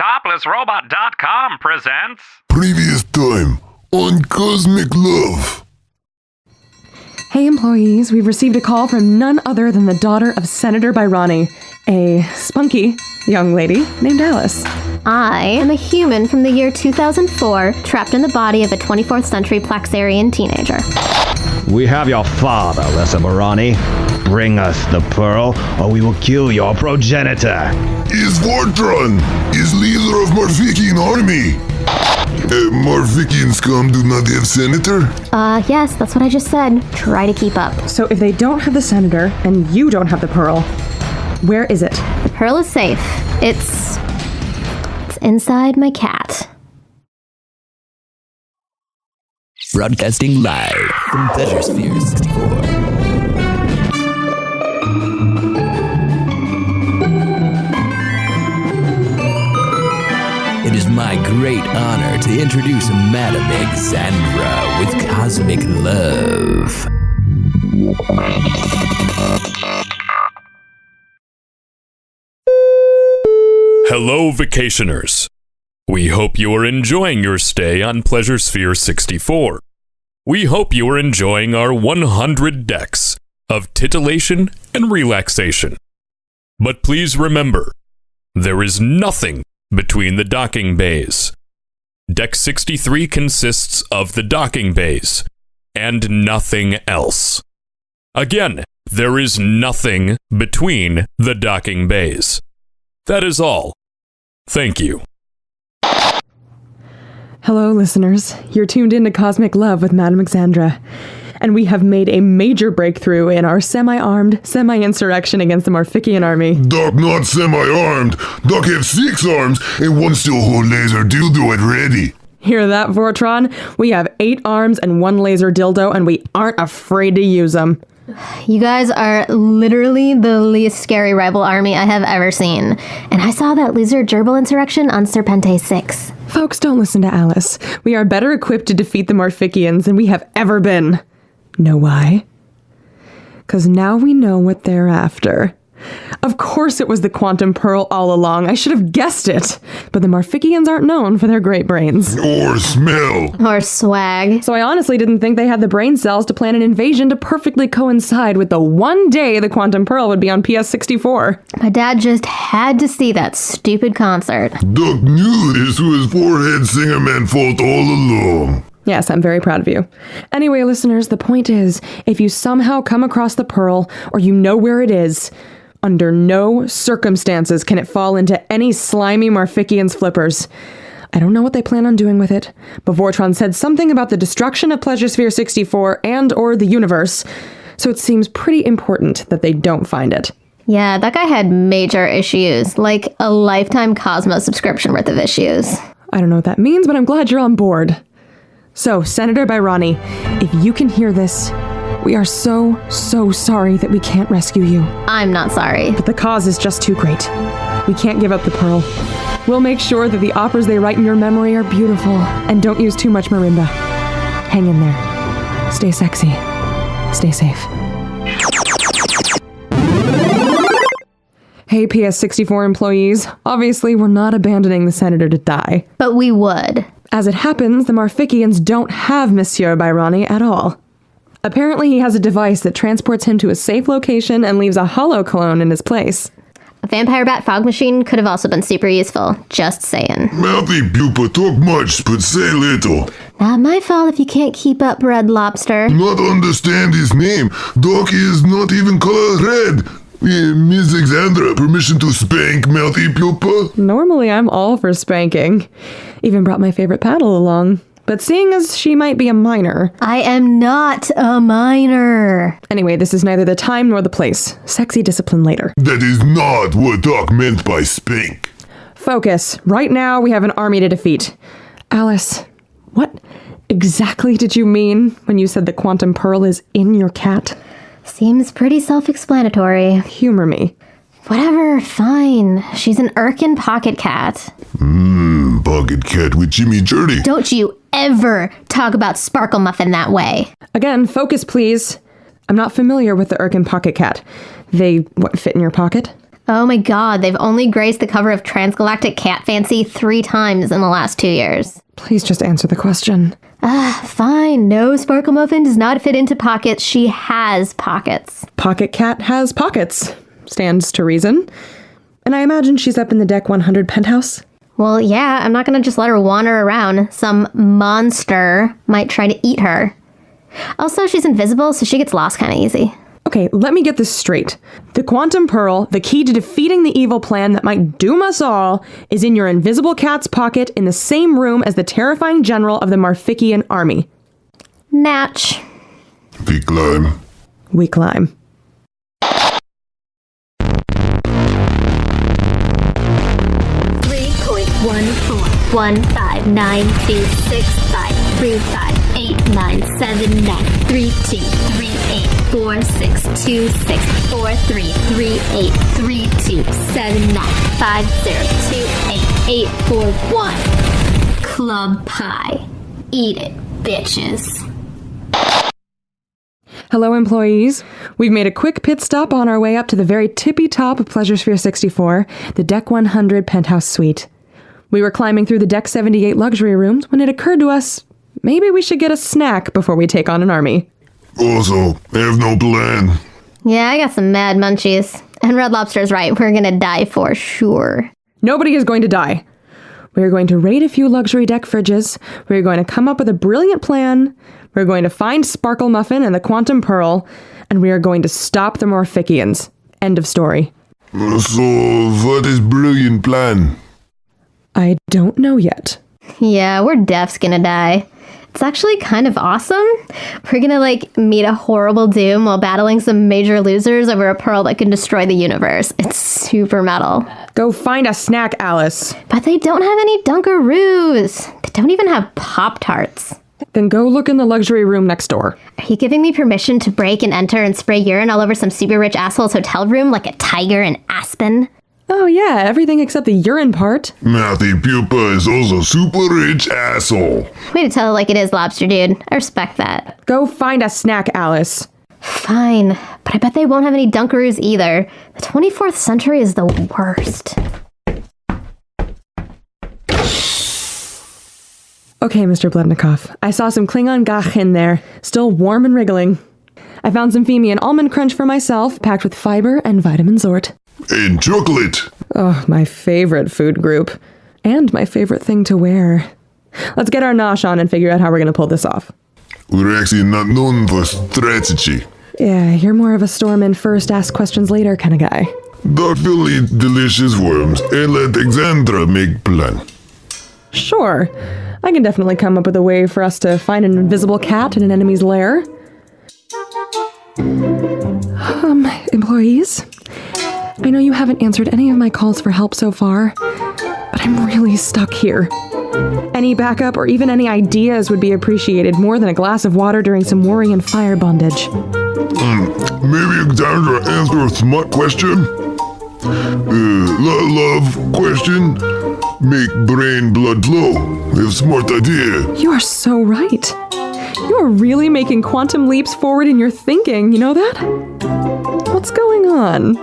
ToplessRobot.com presents... Previous time on Cosmic Love. Hey employees, we've received a call from none other than the daughter of Senator Byrani, a spunky young lady named Alice. I am a human from the year 2004, trapped in the body of a 24th century Plaxarian teenager. We have your father, Lessa Byrani. Bring us the pearl, or we will kill your progenitor. Is Vortron, is leader of Marfikian army. Marfikian scum do not have senator? Yes, that's what I just said. Try to keep up. So if they don't have the senator, and you don't have the pearl, where is it? The pearl is safe. It's inside my cat. Broadcasting live from Pleasureспhere 64. It is my great honor to introduce Madam Xandra with Cosmic Love. Hello, vacationers. We hope you are enjoying your stay on Pleasureспhere 64. We hope you are enjoying our 100 decks of titillation and relaxation. But please remember, there is nothing between the docking bays. Deck 63 consists of the docking bays, and nothing else. Again, there is nothing between the docking bays. That is all. Thank you. Hello, listeners. You're tuned in to Cosmic Love with Madam Xandra. And we have made a major breakthrough in our semi-armed, semi-insurrection against the Marfikian army. Doc not semi-armed. Doc have 6 arms and one still hold laser dildo at ready. Hear that, Vortron? We have 8 arms and 1 laser dildo, and we aren't afraid to use them. You guys are literally the least scary rival army I have ever seen. And I saw that loser gerbil insurrection on Serpente 6. Folks, don't listen to Alice. We are better equipped to defeat the Marfikians than we have ever been. Know why? 'Cause now we know what they're after. Of course it was the Quantum Pearl all along. I should have guessed it. But the Marfikians aren't known for their great brains. Or smell. Or swag. So I honestly didn't think they had the brain cells to plan an invasion to perfectly coincide with the one day the Quantum Pearl would be on PS64. My dad just had to see that stupid concert. Doc knew this was Forehead Singer Man fault all along. Yes, I'm very proud of you. Anyway, listeners, the point is, if you somehow come across the pearl, or you know where it is, under no circumstances can it fall into any slimy Marfikian's flippers. I don't know what they plan on doing with it, but Vortron said something about the destruction of Pleasureспhere 64 and or the universe, so it seems pretty important that they don't find it. Yeah, that guy had major issues, like a lifetime Cosmos subscription worth of issues. I don't know what that means, but I'm glad you're on board. So, Senator Byrani, if you can hear this, we are so sorry that we can't rescue you. I'm not sorry. But the cause is just too great. We can't give up the pearl. We'll make sure that the operas they write in your memory are beautiful, and don't use too much marimba. Hang in there. Stay sexy. Stay safe. Hey, PS64 employees. Obviously, we're not abandoning the senator to die. But we would. As it happens, the Marfikians don't have Monsieur Byrani at all. Apparently, he has a device that transports him to a safe location and leaves a hollow clone in his place. A vampire bat fog machine could have also been super useful. Just saying. Mouthy pupa talk much, but say little. Not my fault if you can't keep up, Red Lobster. Not understand his name. Doc is not even color red. Miss Xandra, permission to spank Mouthy pupa? Normally, I'm all for spanking. Even brought my favorite paddle along. But seeing as she might be a minor... I am not a minor. Anyway, this is neither the time nor the place. Sexy discipline later. That is not what Doc meant by spank. Focus. Right now, we have an army to defeat. Alice, what exactly did you mean when you said the Quantum Pearl is in your cat? Seems pretty self-explanatory. Humor me. Whatever, fine. She's an Irkin pocket cat. Pocket cat with Jimmy Journey. Don't you ever talk about Sparkle Muffin that way. Again, focus please. I'm not familiar with the Irkin pocket cat. They, fit in your pocket? Oh my god, they've only graced the cover of Transgalactic Cat Fancy 3 times in the last 2 years. Please just answer the question. Fine. No, Sparkle Muffin does not fit into pockets. She has pockets. Pocket Cat has pockets. Stands to reason. And I imagine she's up in the Deck 100 penthouse? Well, yeah, I'm not gonna just let her wander around. Some monster might try to eat her. Also, she's invisible, so she gets lost kind of easy. Okay, let me get this straight. The Quantum Pearl, the key to defeating the evil plan that might doom us all, is in your invisible cat's pocket in the same room as the terrifying general of the Marfician army. Match. We climb. We climb. One, 5, 9, 2, 6, 5, 3, 5, 8, 9, 7, 9, 3, 2, 3, 8, 4, 6, 2, 6, 4, 3, 3, 8, 3, 2, 7, 9, 5, 0, 2, 8, 8, 4, 1. Club pie. Eat it, bitches. Hello, employees. We've made a quick pit stop on our way up to the very tippy top of Pleasure Sphere 64, the Deck 100 penthouse suite. We were climbing through the Deck 78 luxury rooms when it occurred to us, maybe we should get a snack before we take on an army. Also, I have no plan. Yeah, I got some mad munchies. And Red Lobster's right, we're gonna die for sure. Nobody is going to die. We are going to raid a few luxury deck fridges. We are going to come up with a brilliant plan. We're going to find Sparkle Muffin and the Quantum Pearl, and we are going to stop the Marficians. End of story. So, what is brilliant plan? I don't know yet. Yeah, we're def's gonna die. It's actually kind of awesome. We're gonna, meet a horrible doom while battling some major losers over a pearl that can destroy the universe. It's super metal. Go find a snack, Alice. But they don't have any Dunkaroos. They don't even have Pop-Tarts. Then go look in the luxury room next door. Are you giving me permission to break and enter and spray urine all over some super rich asshole's hotel room like a tiger in Aspen? Oh yeah, everything except the urine part. Matthew Pupa is also super rich asshole. Way to tell it like it is, Lobster Dude. I respect that. Go find a snack, Alice. Fine, but I bet they won't have any Dunkaroos either. The 24th century is the worst. Okay, Mr. Blebnikov. I saw some Klingon gach in there, still warm and wriggling. I found some Femian almond crunch for myself, packed with fiber and vitamin Zort. And chocolate. Oh, my favorite food group. And my favorite thing to wear. Let's get our nosh on and figure out how we're going to pull this off. We're actually not known for strategy. Yeah, you're more of a storm in first, ask questions later kind of guy. Doc will eat delicious worms and let Xandra make plan. Sure. I can definitely come up with a way for us to find an invisible cat in an enemy's lair. Employees? I know you haven't answered any of my calls for help so far, but I'm really stuck here. Any backup or even any ideas would be appreciated more than a glass of water during some worry and fire bondage. Maybe Xandra answer a smart question? Love question? Make brain blood flow. Have smart idea. You are so right. You are really making quantum leaps forward in your thinking, you know that? What's going on?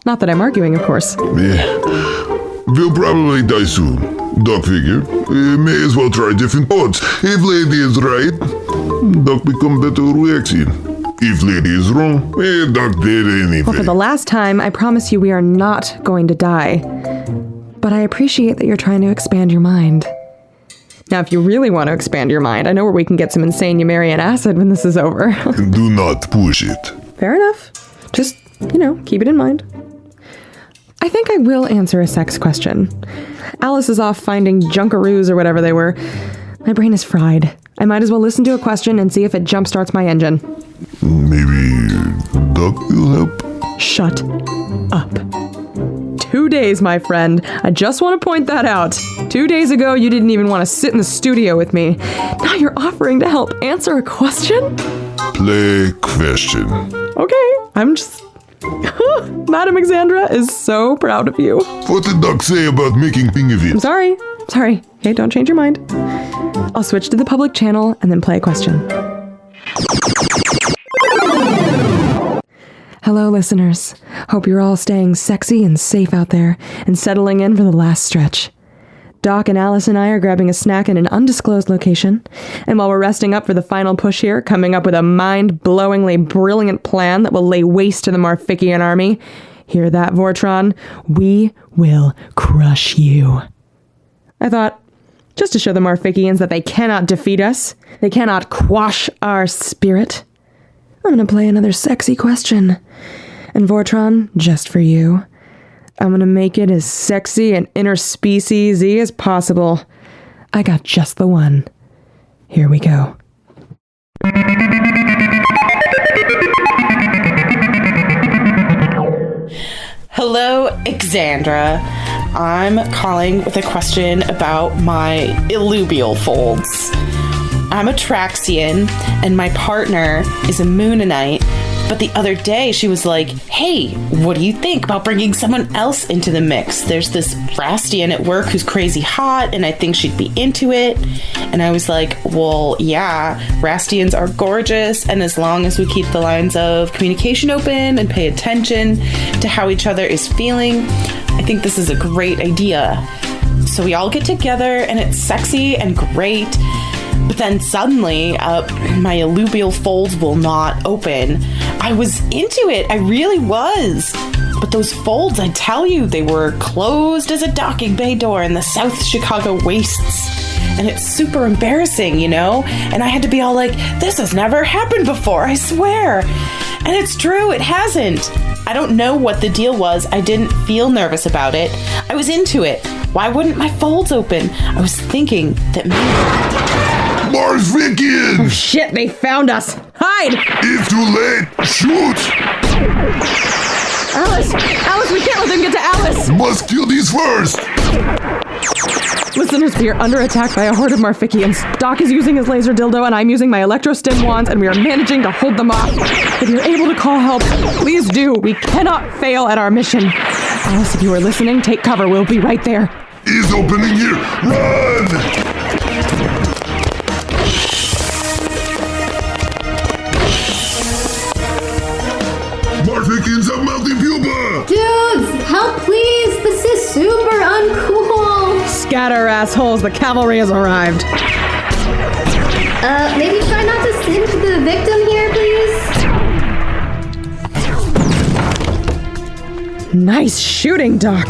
Not that I'm arguing, of course. Yeah. We'll probably die soon. Doc figure. May as well try different thoughts. If lady is right, Doc become better reaction. If lady is wrong, Doc did anything. Well, for the last time, I promise you we are not going to die. But I appreciate that you're trying to expand your mind. Now, if you really want to expand your mind, I know where we can get some insane Numerian acid when this is over. Do not push it. Fair enough. Just, keep it in mind. I think I will answer a sex question. Alice is off finding Junkaroos or whatever they were. My brain is fried. I might as well listen to a question and see if it jumpstarts my engine. Maybe Doc will help? Shut up. 2 days, my friend. I just want to point that out. 2 days ago, you didn't even want to sit in the studio with me. Now you're offering to help answer a question? Play question. Okay, I'm just... Madam Xandra is so proud of you. What did Doc say about making thing of I'm it? sorry. Hey, don't change your mind. I'll switch to the public channel and then play a question. Hello, listeners. Hope you're all staying sexy and safe out there and settling in for the last stretch. Doc and Alice and I are grabbing a snack in an undisclosed location, and while we're resting up for the final push here, coming up with a mind-blowingly brilliant plan that will lay waste to the Marfikian army, hear that, Vortron? We will crush you. I thought, just to show the Marfikians that they cannot defeat us, they cannot quash our spirit, I'm going to play another sexy question. And Vortron, just for you, I'm going to make it as sexy and interspecies-y as possible. I got just the one. Here we go. Hello, Xandra. I'm calling with a question about my illubial folds. I'm a Traxian, and my partner is a Moonanite, but the other day she was like, hey, what do you think about bringing someone else into the mix? There's this Rastian at work who's crazy hot, and I think she'd be into it. And I was like, well, yeah, Rastians are gorgeous, and as long as we keep the lines of communication open and pay attention to how each other is feeling, I think this is a great idea. So we all get together, and it's sexy and great. But then suddenly, my illubial folds will not open. I was into it. I really was. But those folds, I tell you, they were closed as a docking bay door in the South Chicago wastes. And it's super embarrassing, you know? And I had to be all like, this has never happened before, I swear. And it's true, it hasn't. I don't know what the deal was. I didn't feel nervous about it. I was into it. Why wouldn't my folds open? I was thinking that maybe... Marfikian! Oh shit, they found us! Hide! It's too late! Shoot! Alice, we can't let them get to Alice! Must kill these first! Listeners, we are under attack by a horde of Marfikians. Doc is using his laser dildo and I'm using my electro-stim wands, and we are managing to hold them off. If you're able to call help, please do. We cannot fail at our mission. Alice, if you are listening, take cover. We'll be right there. He's opening here! Run! Marfikians have melting pupa! Dudes, help please! This is super uncool! Scatter, assholes. The cavalry has arrived. Maybe try not to singe the victim here, please? Nice shooting, Doc.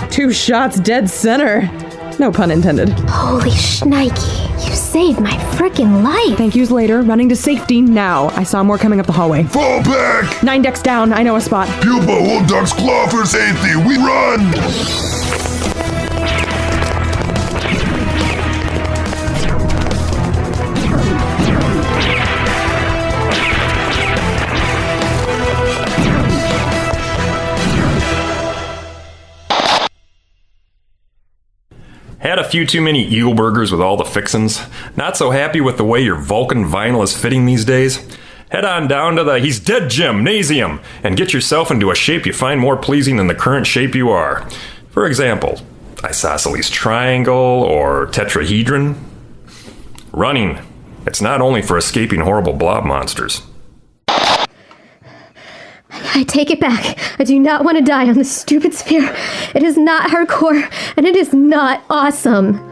2 shots dead center. No pun intended. Holy shnikey, you saved my frickin' life! Thank yous later. Running to safety now. I saw more coming up the hallway. Fall back! 9 decks down. I know a spot. Pupa, hold Doc's claw for safety. We run! Had a few too many eel burgers with all the fixins. Not so happy with the way your Vulcan vinyl is fitting these days. Head on down to the He's Dead Gymnasium and get yourself into a shape you find more pleasing than the current shape you are. For example, isosceles triangle or tetrahedron. Running. It's not only for escaping horrible blob monsters. I take it back. I do not want to die on this stupid sphere. It is not hardcore, and it is not awesome.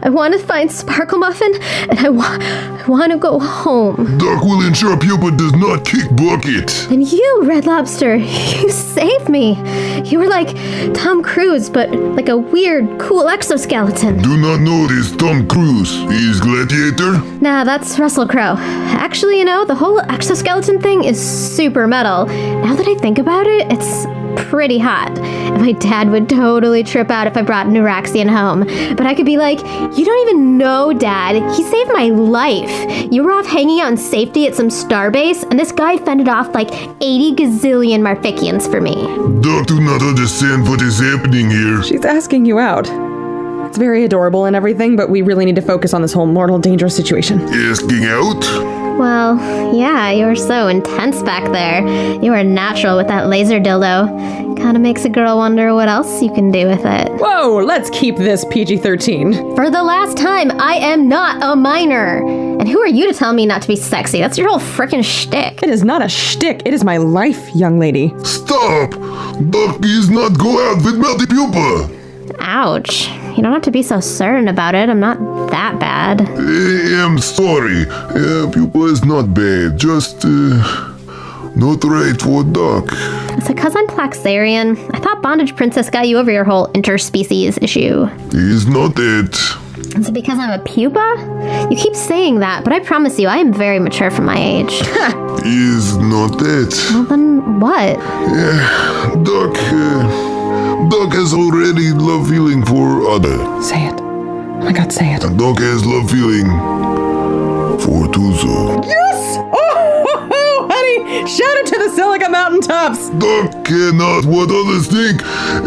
I want to find Sparkle Muffin, and I want to go home. Doc will ensure Pupa does not kick bucket. And you, Red Lobster, you saved me. You were like Tom Cruise, but like a weird, cool exoskeleton. Do not know this Tom Cruise. He is Gladiator? Nah, that's Russell Crowe. Actually, you know, the whole exoskeleton thing is super metal. Now that I think about it, it's pretty hot. And my dad would totally trip out if I brought an Uraxian home. But I could be like, you don't even know, Dad. He saved my life. You were off hanging out in safety at some starbase, and this guy fended off like 80 gazillion Marfikians for me. Doc do not understand what is happening here. She's asking you out. It's very adorable and everything, but we really need to focus on this whole mortal danger situation. Asking out? Well, yeah, you were so intense back there. You were natural with that laser dildo. Kinda makes a girl wonder what else you can do with it. Whoa, let's keep this PG-13. For the last time, I am not a minor. And And who are you to tell me not to be sexy? That's your whole frickin' shtick. It is not a shtick. It is my life, young lady. Stop! Duck is not go out with melty pupa. Ouch. You don't have to be so certain about it. I'm not that bad. I am sorry. Pupa is not bad. Just, not right for Duck. Is it because I'm Plaxarian? I thought Bondage Princess got you over your whole interspecies issue. Is not it. Is it because I'm a pupa? You keep saying that, but I promise you, I am very mature for my age. Is not it. Well, then what? Duck has already love feeling for other. Say it. Oh my god, say it. Duck has love feeling for Tuzo. Yes! Oh, honey! Shout it to the Silica Mountaintops! Duck cannot what others think,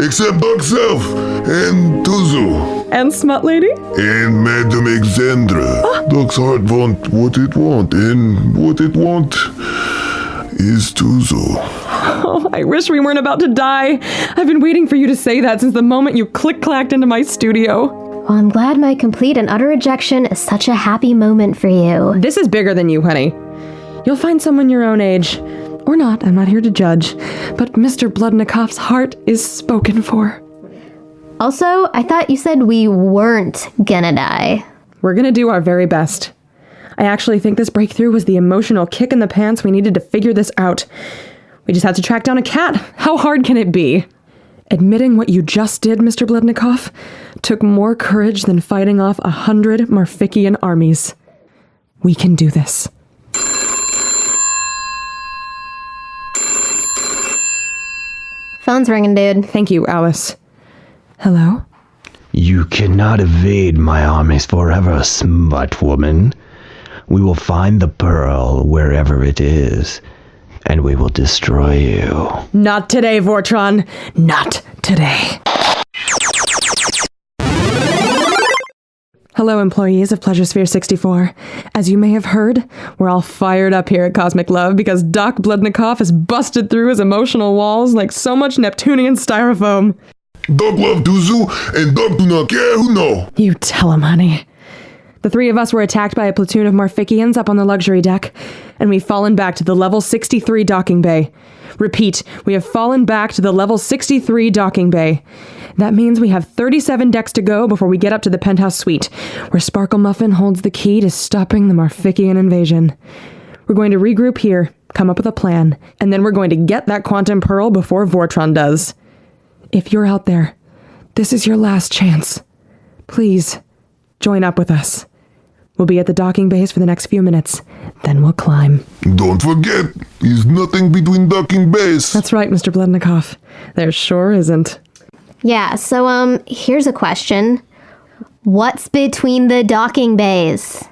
except Duck self and Tuzo. And Smut Lady? And Madam Xandra. Duck's heart want what it want, and what it want is Tuzo. Oh, I wish we weren't about to die. I've been waiting for you to say that since the moment you click-clacked into my studio. Well, I'm glad my complete and utter rejection is such a happy moment for you. This is bigger than you, honey. You'll find someone your own age. Or not, I'm not here to judge. But Mr. Bludnikoff's heart is spoken for. Also, I thought you said we weren't gonna die. We're gonna do our very best. I actually think this breakthrough was the emotional kick in the pants we needed to figure this out. We just had to track down a cat. How hard can it be? Admitting what you just did, Mr. Bludnikoff, took more courage than fighting off 100 Marfician armies. We can do this. Phone's ringing, dude. Thank you, Alice. Hello? You cannot evade my armies forever, smut woman. We will find the pearl wherever it is, and we will destroy you. Not today, Vortron. Not today. Hello, employees of Pleasure Sphere 64. As you may have heard, we're all fired up here at Cosmic Love because Doc Bludnikoff has busted through his emotional walls like so much Neptunian styrofoam. Duck love Tuzo, and Duck do not care who know. You tell him, honey. The three of us were attacked by a platoon of Marficians up on the luxury deck, and we've fallen back to the level 63 docking bay. Repeat, we have fallen back to the level 63 docking bay. That means we have 37 decks to go before we get up to the penthouse suite, where Sparkle Muffin holds the key to stopping the Marfician invasion. We're going to regroup here, come up with a plan, and then we're going to get that quantum pearl before Vortron does. If you're out there, this is your last chance. Please, join up with us. We'll be at the docking bays for the next few minutes. Then we'll climb. Don't forget, there's nothing between docking bays. That's right, Mr. Bludnikoff. There sure isn't. Yeah, so, here's a question. What's between the docking bays?